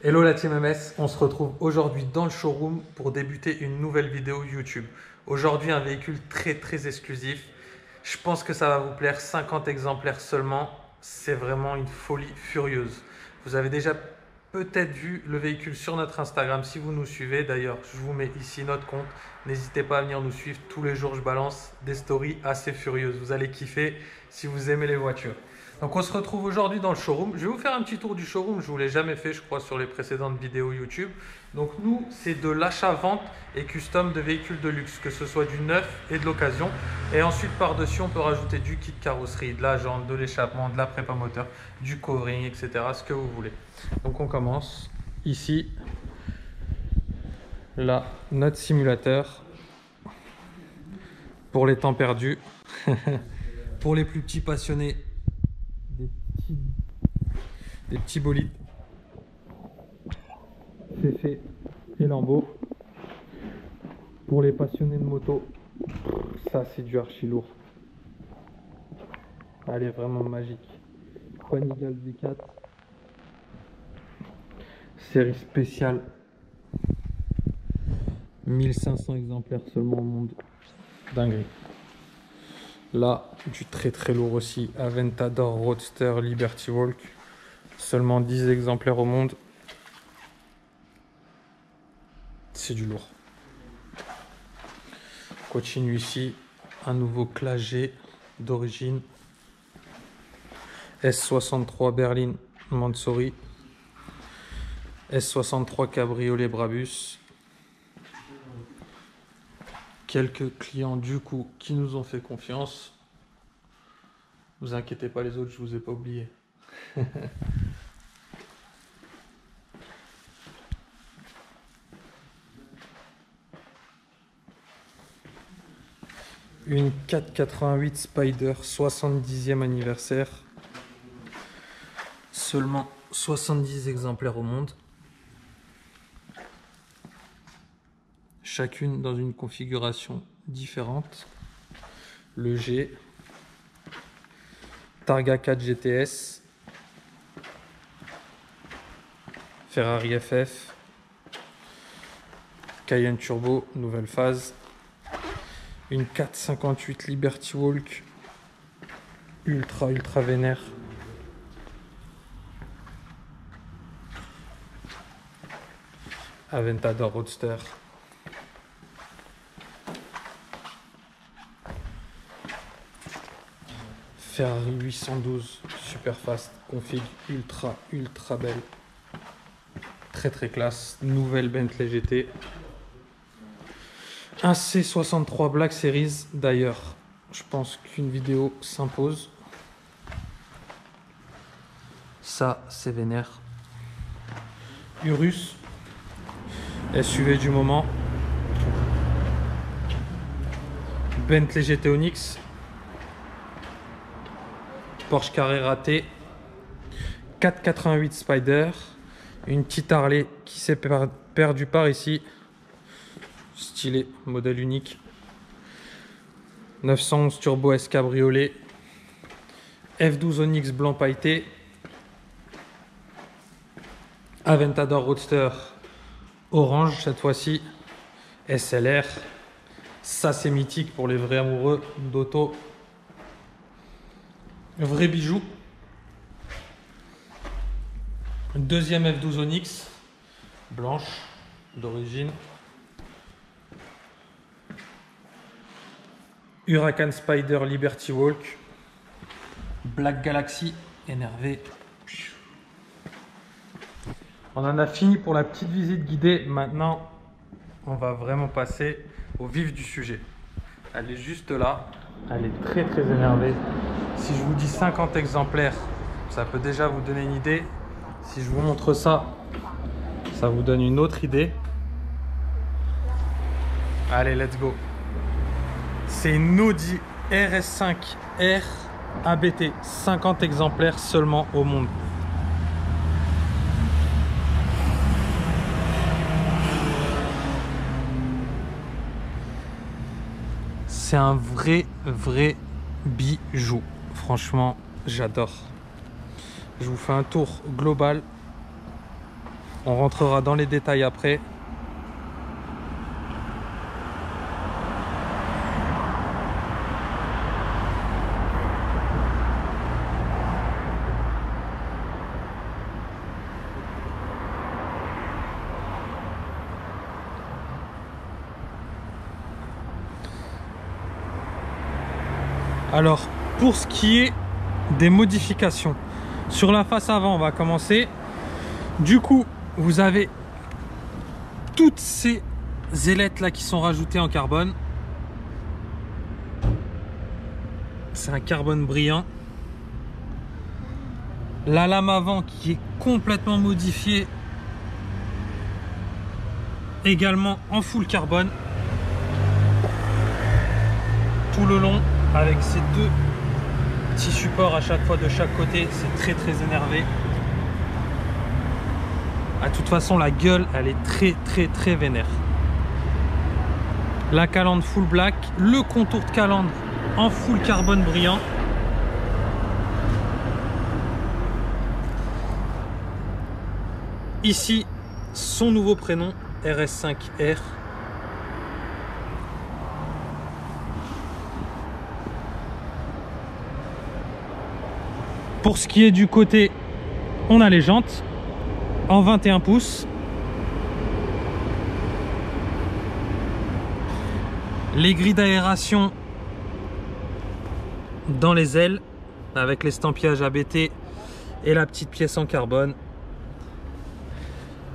Hello la team MS, on se retrouve aujourd'hui dans le showroom pour débuter une nouvelle vidéo YouTube. Aujourd'hui un véhicule très exclusif. Je pense que ça va vous plaire, 50 exemplaires seulement. C'est vraiment une folie furieuse. Vous avez déjà peut-être vu le véhicule sur notre Instagram si vous nous suivez. D'ailleurs, je vous mets ici notre compte. N'hésitez pas à venir nous suivre. Tous les jours, je balance des stories assez furieuses. Vous allez kiffer si vous aimez les voitures. Donc on se retrouve aujourd'hui dans le showroom. Je vais vous faire un petit tour du showroom. Je ne vous l'ai jamais fait, je crois, sur les précédentes vidéos YouTube. Donc nous, c'est de l'achat-vente et custom de véhicules de luxe, que ce soit du neuf et de l'occasion. Et ensuite, par-dessus, on peut rajouter du kit carrosserie, de la jante, de l'échappement, de la prépa moteur, du covering, etc. Ce que vous voulez. Donc on commence ici. Là, notre simulateur pour les temps perdus. Pour les plus petits passionnés, des petits bolides. C'est fait et lambeau. Pour les passionnés de moto, ça c'est du archi lourd. Elle est vraiment magique. Panigale V4. Série spéciale. 1500 exemplaires seulement au monde. Dinguerie. Là, du très lourd aussi. Aventador Roadster Liberty Walk. Seulement 10 exemplaires au monde. C'est du lourd. Continue ici. Un nouveau Classe G d'origine. S63 Berline Mansory. S63 Cabriolet Brabus. Quelques clients du coup qui nous ont fait confiance. Vous inquiétez pas les autres, je vous ai pas oublié. Une 488 Spider 70e anniversaire. Seulement 70 exemplaires au monde. Chacune dans une configuration différente. Le G, Targa 4 GTS, Ferrari FF, Cayenne Turbo, nouvelle phase, une 458 Liberty Walk, ultra vénère, Aventador Roadster, Ferrari 812 super fast, config ultra belle, très classe, nouvelle Bentley GT, un C63 Black Series. D'ailleurs, je pense qu'une vidéo s'impose. Ça, c'est vénère. Urus, SUV du moment. Bentley GT Onyx. Porsche Carrera T, 488 Spider, une petite Harley qui s'est perdue par ici, stylé, modèle unique, 911 Turbo S Cabriolet, F12 Onyx blanc pailleté, Aventador Roadster orange cette fois-ci, SLR, ça c'est mythique pour les vrais amoureux d'auto. Vrai bijou. Deuxième F12 Onyx, blanche d'origine. Huracan Spider Liberty Walk. Black Galaxy énervé. On en a fini pour la petite visite guidée. Maintenant, on va vraiment passer au vif du sujet. Elle est juste là. Elle est très énervée. Si je vous dis 50 exemplaires, ça peut déjà vous donner une idée. Si je vous montre ça, ça vous donne une autre idée. Allez, let's go. C'est une Audi RS5 R ABT. 50 exemplaires seulement au monde. C'est un vrai bijou. Franchement, j'adore. Je vous fais un tour global. On rentrera dans les détails après. Alors, pour ce qui est des modifications, sur la face avant, on va commencer. Du coup, vous avez toutes ces ailettes là qui sont rajoutées en carbone. C'est un carbone brillant. La lame avant qui est complètement modifiée, également en full carbone. Tout le long, avec ces deux petits supports à chaque fois de chaque côté, c'est très très énervé. De toute façon, la gueule, elle est très très vénère. La calandre full black, le contour de calandre en full carbone brillant. Ici, son nouveau prénom, RS5R. Pour ce qui est du côté, on a les jantes en 21 pouces. Les grilles d'aération dans les ailes avec l'estampillage ABT et la petite pièce en carbone.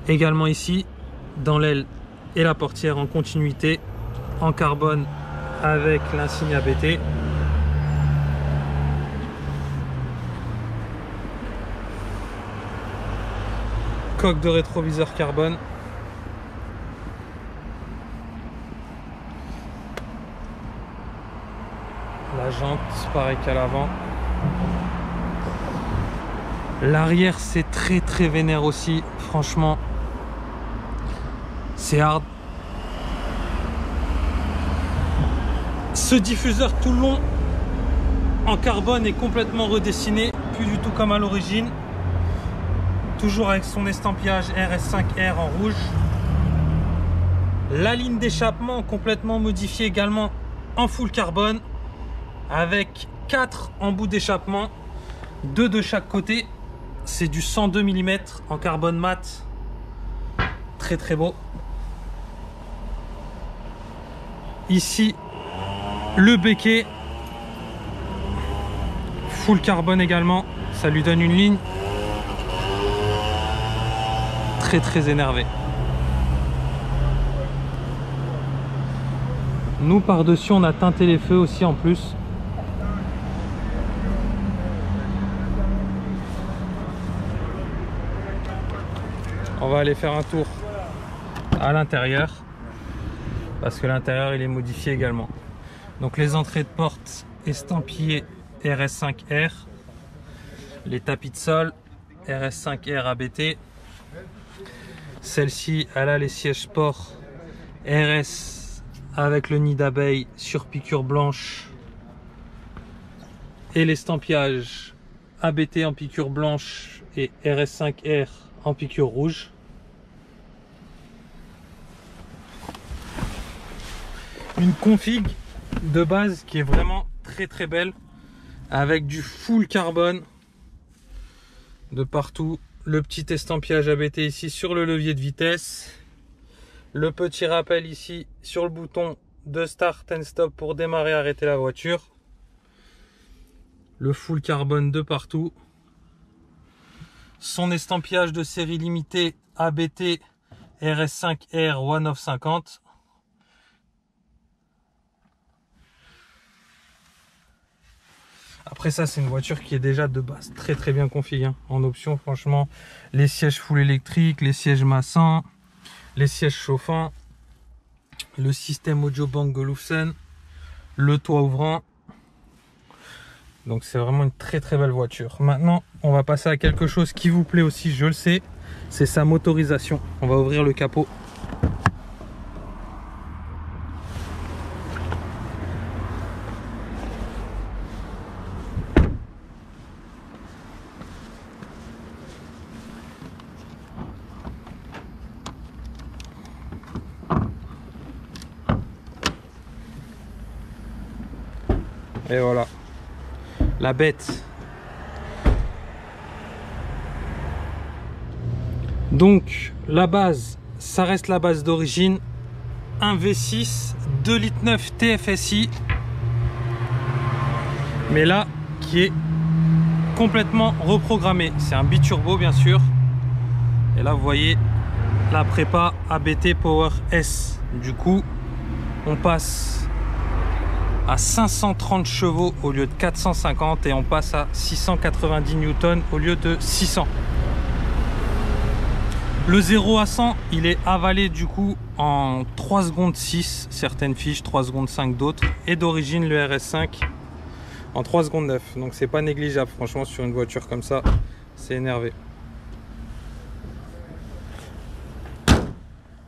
Également ici, dans l'aile et la portière en continuité en carbone avec l'insigne ABT. Coque de rétroviseur carbone. La jante, pareil qu'à l'avant. L'arrière, c'est très vénère aussi. Franchement, c'est hard. Ce diffuseur tout le long en carbone est complètement redessiné, plus du tout comme à l'origine. Toujours avec son estampillage RS5R en rouge. La ligne d'échappement complètement modifiée également en full carbone, avec 4 embouts d'échappement, 2 de chaque côté. C'est du 102 mm en carbone mat. Très beau. Ici, le béquet full carbone également. Ça lui donne une ligne. Très énervé. Nous par-dessus on a teinté les feux aussi en plus. On va aller faire un tour à l'intérieur parce que l'intérieur il est modifié également. Donc les entrées de porte estampillées RS5R, les tapis de sol RS5R ABT. Celle-ci, elle a les sièges sport RS avec le nid d'abeille sur piqûre blanche et l'estampillage ABT en piqûre blanche et RS5R en piqûre rouge. Une config de base qui est vraiment très belle avec du full carbone de partout. Le petit estampillage ABT ici sur le levier de vitesse. Le petit rappel ici sur le bouton de start and stop pour démarrer et arrêter la voiture. Le full carbone de partout. Son estampillage de série limitée ABT RS5R One of 50. Après ça, c'est une voiture qui est déjà de base très bien configurée. En option, franchement, les sièges full électriques, les sièges massants, les sièges chauffants, le système audio Bang & Olufsen, le toit ouvrant. Donc c'est vraiment une très belle voiture. Maintenant, on va passer à quelque chose qui vous plaît aussi, je le sais, c'est sa motorisation. On va ouvrir le capot. Et voilà, la bête. Donc la base, ça reste la base d'origine. Un V6 2,9 litres TFSI, mais là qui est complètement reprogrammé. C'est un biturbo bien sûr. Et là vous voyez la prépa ABT Power S. Du coup on passe à 530 chevaux au lieu de 450 et on passe à 690 newtons au lieu de 600. Le 0 à 100 il est avalé du coup en 3 secondes 6, certaines fiches 3 secondes 5 d'autres, et d'origine le RS5 en 3 secondes 9. Donc c'est pas négligeable franchement sur une voiture comme ça, c'est énervé.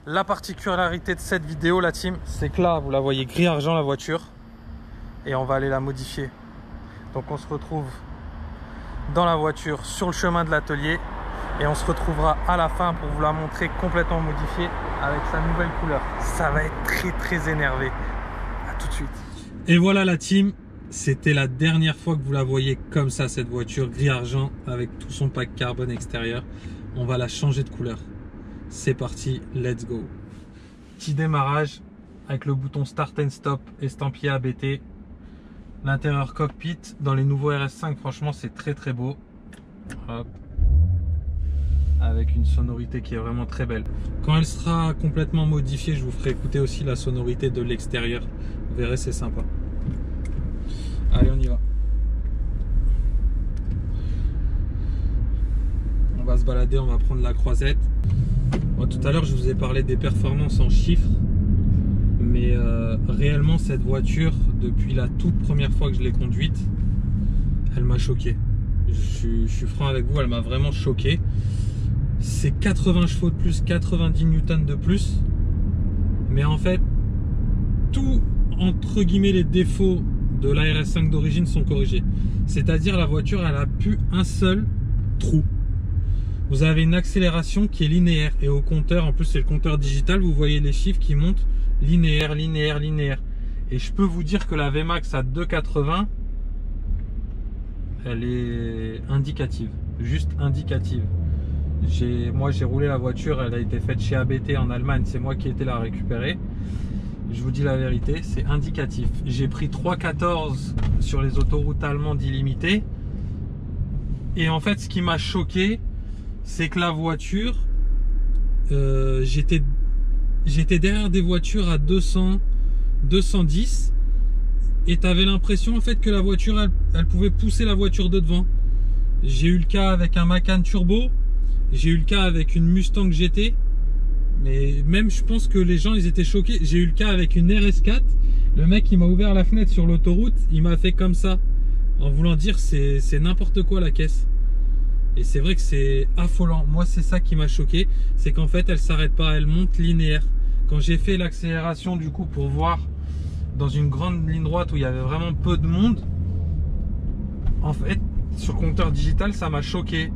La particularité de cette vidéo la team, c'est que là vous la voyez gris argent la voiture, et on va aller la modifier. Donc on se retrouve dans la voiture sur le chemin de l'atelier et on se retrouvera à la fin pour vous la montrer complètement modifiée avec sa nouvelle couleur. Ça va être très énervé. À tout de suite. Et voilà la team, c'était la dernière fois que vous la voyez comme ça, cette voiture gris argent avec tout son pack carbone extérieur. On va la changer de couleur. C'est parti, let's go. Petit démarrage avec le bouton start and stop estampillé ABT. L'intérieur cockpit dans les nouveaux RS5, franchement c'est très beau. Hop. Avec une sonorité qui est vraiment très belle. Quand elle sera complètement modifiée, je vous ferai écouter aussi la sonorité de l'extérieur. Vous verrez, c'est sympa. Allez, on y va. On va se balader, on va prendre la croisette. Bon, tout à l'heure, je vous ai parlé des performances en chiffres. Mais réellement, cette voiture, depuis la toute première fois que je l'ai conduite, elle m'a choqué. Je suis franc avec vous, elle m'a vraiment choqué. C'est 80 chevaux de plus, 90 newtons de plus. Mais en fait, tout entre guillemets les défauts de la RS5 d'origine sont corrigés. C'est-à-dire la voiture, elle a plus un seul trou. Vous avez une accélération qui est linéaire. Et au compteur, en plus c'est le compteur digital, vous voyez les chiffres qui montent linéaire. Et je peux vous dire que la VMAX à 2,80, elle est indicative. Juste indicative. Moi j'ai roulé la voiture, elle a été faite chez ABT en Allemagne, c'est moi qui ai été la récupérer. Je vous dis la vérité, c'est indicatif. J'ai pris 3,14 sur les autoroutes allemandes illimitées. Et en fait ce qui m'a choqué, c'est que la voiture, j'étais derrière des voitures à 200, 210 et tu avais l'impression en fait que la voiture elle pouvait pousser la voiture de devant. J'ai eu le cas avec un Macan turbo. J'ai eu le cas avec une Mustang GT, mais même je pense que les gens ils étaient choqués. J'ai eu le cas avec une RS4, le mec il m'a ouvert la fenêtre sur l'autoroute, il m'a fait comme ça, en voulant dire c'est n'importe quoi la caisse. Et c'est vrai que c'est affolant. Moi c'est ça qui m'a choqué, c'est qu'en fait elle s'arrête pas, elle monte linéaire. Quand j'ai fait l'accélération du coup pour voir dans une grande ligne droite où il y avait vraiment peu de monde, en fait sur compteur digital ça m'a choqué.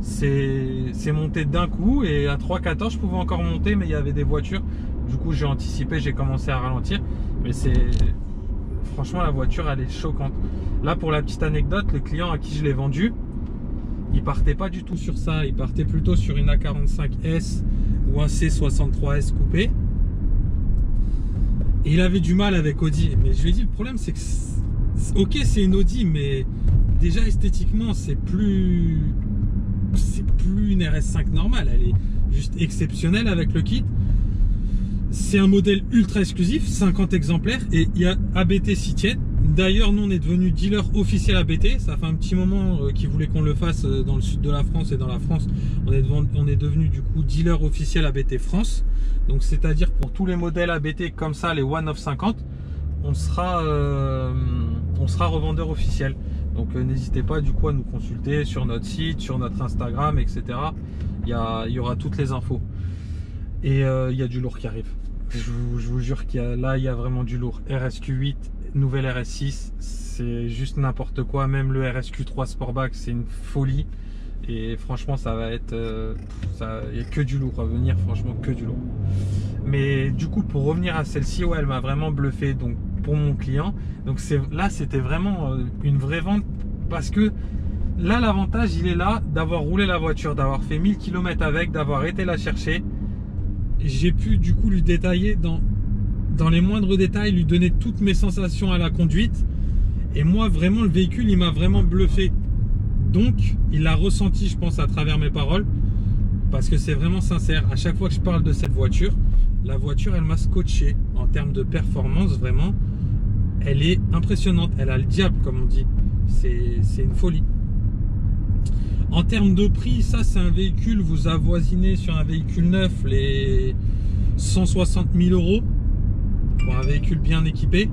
C'est monté d'un coup et à 3,14 je pouvais encore monter, mais il y avait des voitures. Du coup j'ai anticipé, j'ai commencé à ralentir. Mais franchement la voiture elle est choquante. Là pour la petite anecdote, le client à qui je l'ai vendu, il partait pas du tout sur ça. Il partait plutôt sur une A45S ou un C63S coupé. Et il avait du mal avec Audi. Mais je lui ai dit le problème c'est que ok c'est une Audi, mais déjà esthétiquement c'est plus une RS5 normale, elle est juste exceptionnelle avec le kit. C'est un modèle ultra exclusif, 50 exemplaires, et il y a ABT s'y tiennent. D'ailleurs nous on est devenu dealer officiel ABT, ça fait un petit moment qu'ils voulaient qu'on le fasse dans le sud de la France, et dans la France on est devenu du coup dealer officiel ABT France. Donc c'est à dire pour tous les modèles ABT comme ça, les One of 50, on sera revendeur officiel. Donc n'hésitez pas du coup à nous consulter sur notre site, sur notre Instagram, etc. Il y aura toutes les infos. Et il y a du lourd qui arrive. Je vous jure qu'il y a vraiment du lourd. RSQ8, nouvelle RS6, c'est juste n'importe quoi. Même le RSQ3 Sportback, c'est une folie. Et franchement, ça va être... il n'y a que du lourd à venir, franchement, que du lourd. Mais du coup, pour revenir à celle-ci, ouais, elle m'a vraiment bluffé. Donc pour mon client. Donc là, c'était vraiment une vraie vente parce que là, l'avantage, il est là d'avoir roulé la voiture, d'avoir fait 1000 km avec, d'avoir été la chercher. J'ai pu du coup lui détailler dans les moindres détails, lui donner toutes mes sensations à la conduite. Et moi, vraiment, le véhicule, il m'a vraiment bluffé. Donc, il l'a ressenti, je pense, à travers mes paroles. Parce que c'est vraiment sincère. À chaque fois que je parle de cette voiture, la voiture, elle m'a scotché. En termes de performance, vraiment, elle est impressionnante. Elle a le diable, comme on dit. C'est une folie. En termes de prix, ça, c'est un véhicule, vous avoisinez sur un véhicule neuf les 160 000 € pour un véhicule bien équipé.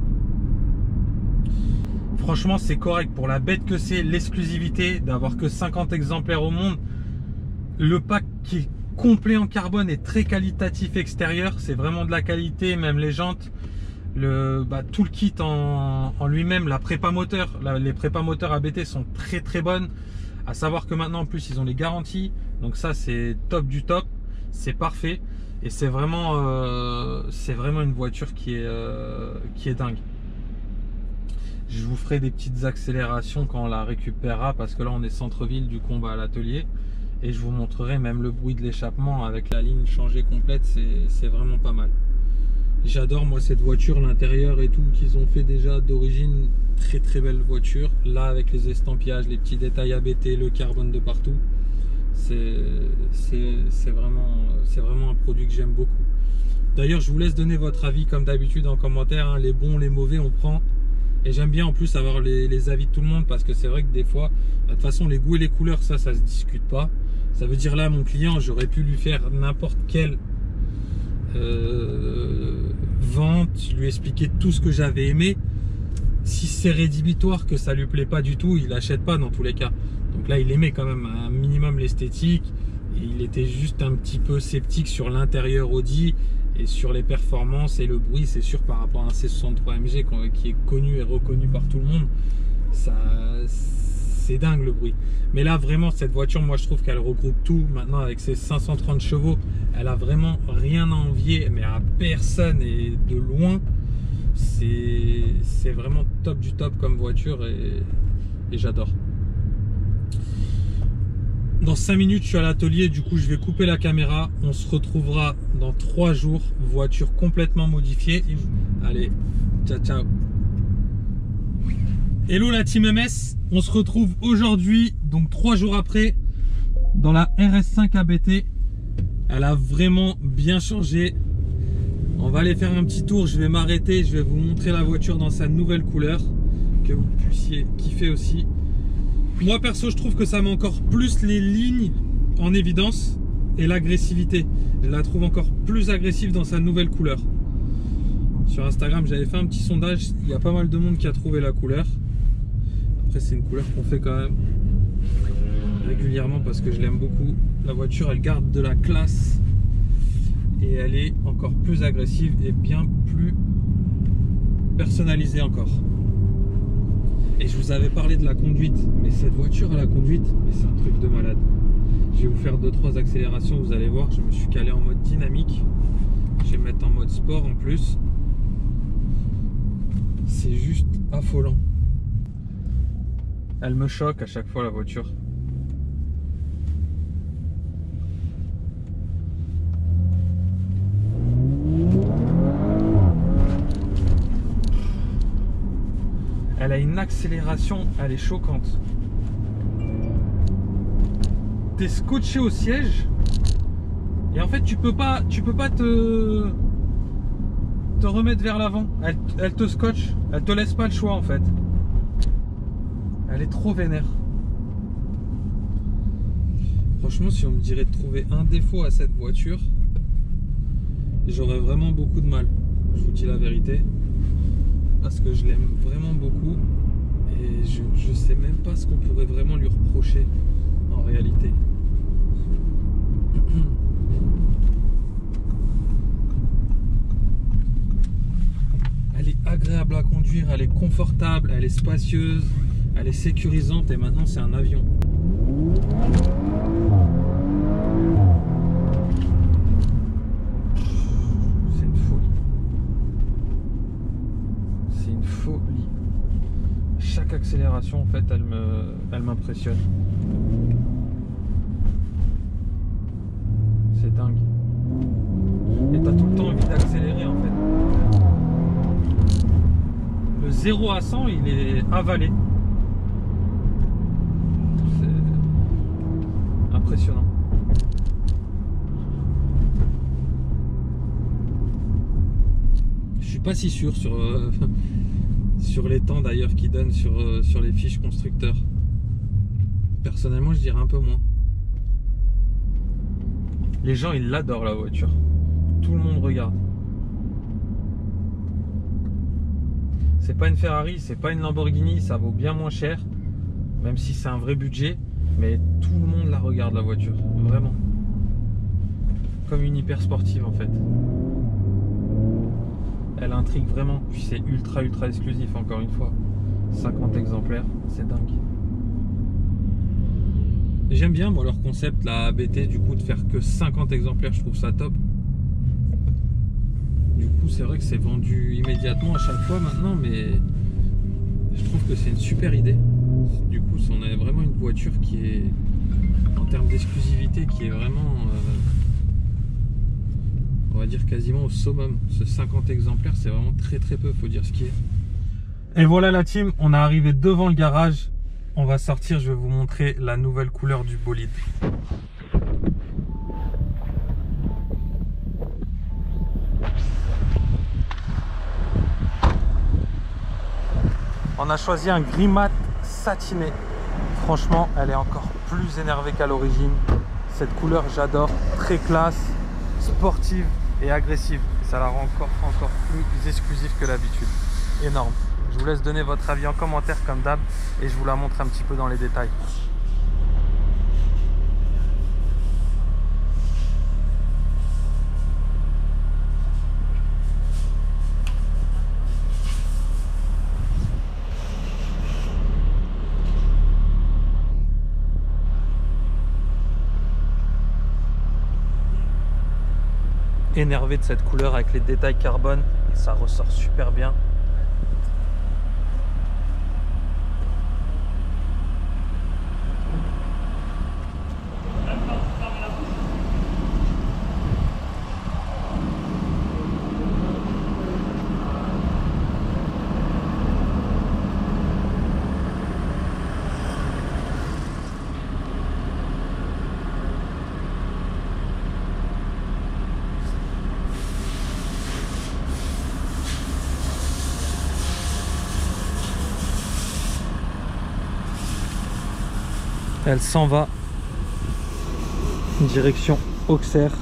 Franchement, c'est correct pour la bête que c'est, l'exclusivité, d'avoir que 50 exemplaires au monde. Le pack qui est complet en carbone est très qualitatif extérieur, c'est vraiment de la qualité, même les jantes, tout le kit en lui-même, la prépa moteur, les prépa moteurs ABT sont très très bonnes. À savoir que maintenant en plus ils ont les garanties, donc ça c'est top du top, c'est parfait et c'est vraiment une voiture qui est dingue. Je vous ferai des petites accélérations quand on la récupérera parce que là on est centre-ville, du coup on va à l'atelier et je vous montrerai même le bruit de l'échappement avec la ligne changée complète, c'est vraiment pas mal. J'adore moi cette voiture, l'intérieur et tout qu'ils ont fait déjà d'origine, très très belle voiture. Là avec les estampillages, les petits détails ABT, le carbone de partout, c'est vraiment un produit que j'aime beaucoup. D'ailleurs je vous laisse donner votre avis comme d'habitude en commentaire, hein, les bons, les mauvais on prend. Et j'aime bien en plus avoir les avis de tout le monde parce que c'est vrai que des fois, de toute façon les goûts et les couleurs ça se discute pas. Ça veut dire là mon client, j'aurais pu lui faire n'importe quel vente, lui expliquer tout ce que j'avais aimé. Si c'est rédhibitoire que ça lui plaît pas du tout, il achète pas dans tous les cas. Donc là il aimait quand même un minimum l'esthétique, il était juste un petit peu sceptique sur l'intérieur Audi et sur les performances et le bruit, c'est sûr par rapport à un C63 MG qui est connu et reconnu par tout le monde, ça c'est dingue le bruit. Mais là vraiment cette voiture, moi je trouve qu'elle regroupe tout. Maintenant avec ses 530 chevaux, elle a vraiment rien à envier, mais à personne et de loin. C'est vraiment top du top comme voiture et j'adore. Dans 5 minutes je suis à l'atelier, du coup je vais couper la caméra. On se retrouvera dans 3 jours, voiture complètement modifiée. Allez, ciao ciao. Hello la team MS, on se retrouve aujourd'hui, donc 3 jours après, dans la RS5 ABT. Elle a vraiment bien changé. On va aller faire un petit tour, je vais m'arrêter, je vais vous montrer la voiture dans sa nouvelle couleur, que vous puissiez kiffer aussi. Moi perso je trouve que ça met encore plus les lignes en évidence et l'agressivité. Je la trouve encore plus agressive dans sa nouvelle couleur. Sur Instagram j'avais fait un petit sondage, il y a pas mal de monde qui a trouvé la couleur. Après c'est une couleur qu'on fait quand même régulièrement parce que je l'aime beaucoup. La voiture elle garde de la classe et elle est encore plus agressive et bien plus personnalisée encore. Et je vous avais parlé de la conduite, mais cette voiture à la conduite, mais c'est un truc de malade. Je vais vous faire 2-3 accélérations, vous allez voir, je me suis calé en mode dynamique. Je vais me mettre en mode sport en plus. C'est juste affolant. Elle me choque à chaque fois la voiture. Elle a une accélération, elle est choquante. T'es scotché au siège et en fait tu peux pas te remettre vers l'avant. Elle te scotche, elle te laisse pas le choix en fait. Elle est trop vénère. Franchement, si on me dirait de trouver un défaut à cette voiture, j'aurais vraiment beaucoup de mal. Je vous dis la vérité. Parce que je l'aime vraiment beaucoup. Et je sais même pas ce qu'on pourrait vraiment lui reprocher en réalité. Elle est agréable à conduire, elle est confortable, elle est spacieuse, elle est sécurisante et maintenant c'est un avion. C'est une folie. C'est accélération, en fait, elle m'impressionne. C'est dingue. Et t'as tout le temps envie d'accélérer, en fait. Le 0 à 100, il est avalé. C'est impressionnant. Je suis pas si sûr sur, sur les temps d'ailleurs qu'ils donnent sur les fiches constructeurs. Personnellement, je dirais un peu moins. Les gens, ils l'adorent la voiture. Tout le monde regarde. C'est pas une Ferrari, c'est pas une Lamborghini, ça vaut bien moins cher. Même si c'est un vrai budget. Mais tout le monde la regarde la voiture. Vraiment. Comme une hyper sportive en fait. Elle intrigue vraiment. Puis c'est ultra exclusif encore une fois. 50 exemplaires, c'est dingue. J'aime bien moi leur concept, la ABT, du coup de faire que 50 exemplaires, je trouve ça top. Du coup c'est vrai que c'est vendu immédiatement à chaque fois maintenant, mais je trouve que c'est une super idée. Du coup on a vraiment une voiture qui est, en termes d'exclusivité, qui est vraiment, on va dire quasiment au summum. Ce 50 exemplaires, c'est vraiment très peu, faut dire ce qui est. Et voilà la team, on est arrivé devant le garage. On va sortir, je vais vous montrer la nouvelle couleur du bolide. On a choisi un gris mat satiné. Franchement, elle est encore plus énervée qu'à l'origine. Cette couleur, j'adore. Très classe, sportive et agressive. Et ça la rend encore plus exclusive que l'habitude. Énorme. Je vous laisse donner votre avis en commentaire comme d'hab et je vous la montre un petit peu dans les détails. Énervé de cette couleur avec les détails carbone, et ça ressort super bien. Elle s'en va direction Auxerre.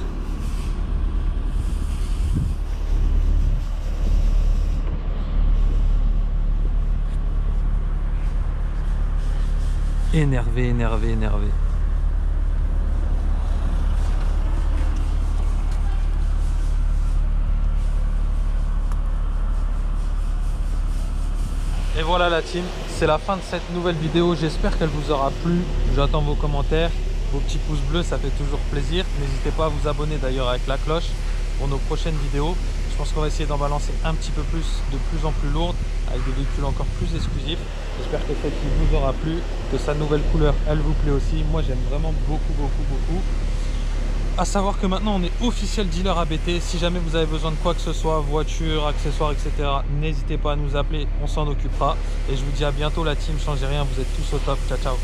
Énervé. Et voilà la team, c'est la fin de cette nouvelle vidéo, j'espère qu'elle vous aura plu. J'attends vos commentaires, vos petits pouces bleus, ça fait toujours plaisir. N'hésitez pas à vous abonner d'ailleurs avec la cloche pour nos prochaines vidéos. Je pense qu'on va essayer d'en balancer un petit peu plus, de plus en plus lourdes, avec des véhicules encore plus exclusifs. J'espère que celle-ci vous aura plu, que sa nouvelle couleur, elle vous plaît aussi. Moi j'aime vraiment beaucoup. À savoir que maintenant on est officiel dealer ABT. Si jamais vous avez besoin de quoi que ce soit, voiture, accessoires, etc., n'hésitez pas à nous appeler, on s'en occupera. Et je vous dis à bientôt la team, changez rien, vous êtes tous au top, ciao.